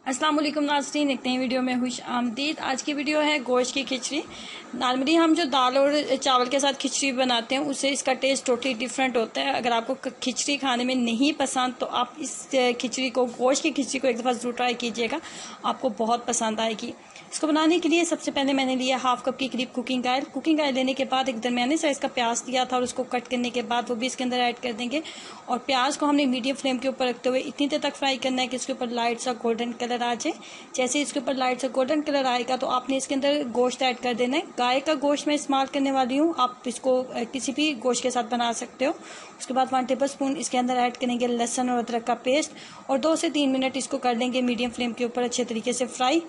अस्सलाम वालेकुम नाज़रीन, एक नई वीडियो में खुश आमदीद। आज की वीडियो है गोश्त की खिचड़ी। नॉर्मली हम जो दाल और चावल के साथ खिचड़ी बनाते हैं उससे इसका टेस्ट टोटली डिफरेंट होता है। अगर आपको खिचड़ी खाने में नहीं पसंद तो आप इस खिचड़ी को, गोश्त की खिचड़ी को एक दफ़ा ज़रूर ट्राई कीजिएगा, आपको बहुत पसंद आएगी। इसको बनाने के लिए सबसे पहले मैंने लिया हाफ कप के करीब कुकिंग ऑयल। कुकिंग ऑयल लेने के बाद एक दरमियाने साइज़ का प्याज लिया था और उसको कट करने के बाद वो भी इसके अंदर ऐड कर देंगे। और प्याज को हमने मीडियम फ्लेम के ऊपर रखते हुए इतनी देर तक फ्राई करना है कि इसके ऊपर लाइट सा गोल्डन कलर आ जाए। जैसे इसके ऊपर लाइट सा गोल्डन कलर आएगा तो आपने इसके अंदर गोश्त ऐड कर देना है। गाय का गोश्त मैं इस्तेमाल करने वाली हूँ, आप इसको किसी भी गोश्त के साथ बना सकते हो। उसके बाद 1 टेबल स्पून इसके अंदर ऐड करेंगे लहसुन और अदरक का पेस्ट और 2 से 3 मिनट इसको कर लेंगे मीडियम फ्लेम के ऊपर अच्छे तरीके से फ्राई।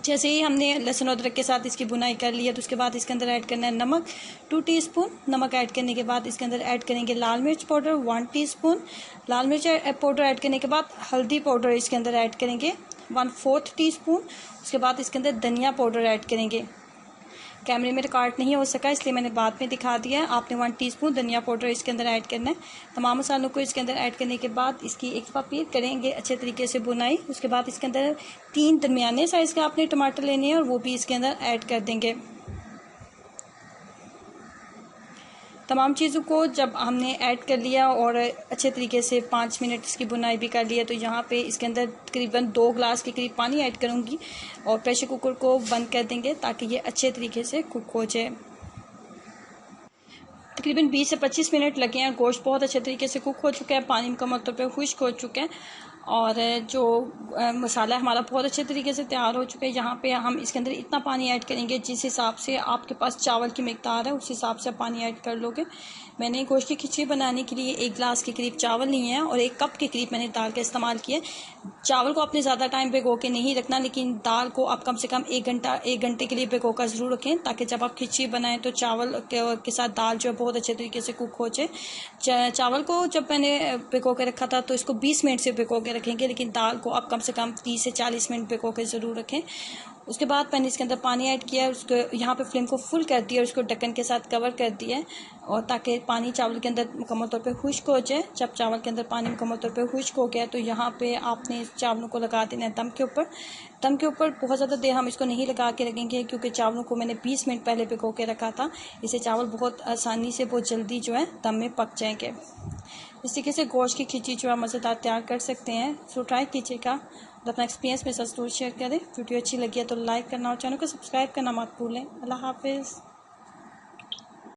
जैसे ही हमने लहसुन अदरक के साथ इसकी बुनाई कर ली है तो उसके बाद इसके अंदर ऐड करना है नमक 2 टीस्पून। नमक ऐड करने के बाद इसके अंदर ऐड करेंगे लाल मिर्च पाउडर 1 टीस्पून। लाल मिर्च पाउडर ऐड करने के बाद हल्दी पाउडर इसके अंदर ऐड करेंगे 1/4 टीस्पून। उसके बाद इसके अंदर धनिया पाउडर ऐड करेंगे। कैमरे में रिकॉर्ड नहीं हो सका इसलिए मैंने बाद में दिखा दिया है। आपने 1 टीस्पून धनिया पाउडर इसके अंदर ऐड करना है। तमाम मसालों को इसके अंदर ऐड करने के बाद इसकी एक दफ़ा फिर करेंगे अच्छे तरीके से बुनाई। उसके बाद इसके अंदर 3 दरमियाने साइज़ के आपने टमाटर लेने हैं और वो भी इसके अंदर ऐड कर देंगे। तमाम चीज़ों को जब हमने ऐड कर लिया और अच्छे तरीके से 5 मिनट इसकी बुनाई भी कर लिया तो यहाँ पे इसके अंदर तकरीबन 2 ग्लास के करीब पानी ऐड करूँगी और प्रेशर कुकर को बंद कर देंगे ताकि ये अच्छे तरीके से कुक हो जाए। तकरीबन 20 से 25 मिनट लगे हैं। गोश्त बहुत अच्छे तरीके से कुक हो चुका है, पानी मुकम्मल तौर पे खुश्क हो चुका है और जो मसाला हमारा बहुत अच्छे तरीके से तैयार हो चुका है। यहाँ पे हम इसके अंदर इतना पानी ऐड करेंगे जिस हिसाब से आपके पास चावल की मिकदार है उस हिसाब से पानी ऐड कर लोगे। मैंने गोश्त की खिचड़ी बनाने के लिए 1 गिलास के करीब चावल लिए हैं और 1 कप के करीब मैंने दाल का इस्तेमाल किया है। चावल को आपने ज़्यादा टाइम भिगो के नहीं रखना, लेकिन दाल को आप कम से कम 1 घंटे के लिए भिगो कर ज़रूर रखें ताकि जब आप खिचड़ी बनाएं तो चावल के साथ दाल जो है बहुत अच्छे तरीके से कुक हो जाए। चावल को जब मैंने भिगो के रखा था तो इसको 20 मिनट से भिगो के रखेंगे, लेकिन दाल को आप कम से कम 30 से 40 मिनट भिगो के ज़रूर रखें। उसके बाद मैंने इसके अंदर पानी ऐड किया, उसको यहाँ पे फ्लेम को फुल कर दिया और उसको ढक्कन के साथ कवर कर दिया है और ताकि पानी चावल के अंदर मुकम्मल तौर पे खुश्क हो जाए। जब चावल के अंदर पानी मुकम्मल तौर पे खुश्क हो गया तो यहाँ पे आपने चावलों को लगा देना है दम के ऊपर। दम के ऊपर बहुत ज़्यादा देर हम इसको नहीं लगा के रखेंगे क्योंकि चावलों को मैंने 20 मिनट पहले भिगो के रखा था। इससे चावल बहुत आसानी से, बहुत जल्दी जो है दम में पक जाएंगे। इस तरीके से गोश्त की खिचड़ी जो है मज़ेदार तैयार कर सकते हैं। सो ट्राई कीजिएगा और अपना एक्सपीरियंस मेरे साथ ज़रूर शेयर करें। वीडियो अच्छी लगी है तो लाइक करना और चैनल को सब्सक्राइब करना मत भूलें। अल्लाह हाफिज़।